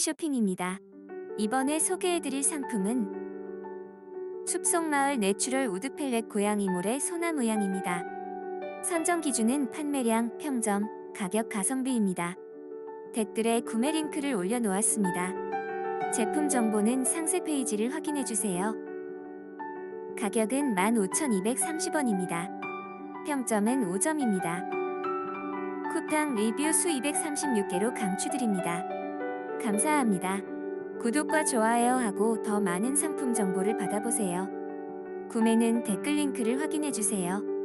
쇼핑입니다. 이번에 소개해드릴 상품은 숲속마을 내추럴 우드 펠렛 고양이몰의 소나무향입니다. 선정 기준은 판매량, 평점, 가격 가성비입니다. 댓글에 구매 링크를 올려놓았습니다. 제품 정보는 상세 페이지를 확인해주세요. 가격은 15,230원입니다. 평점은 5점입니다. 쿠팡 리뷰 수 236개로 강추드립니다. 감사합니다. 구독과 좋아요하고 더 많은 상품 정보를 받아보세요. 구매는 댓글 링크를 확인해주세요.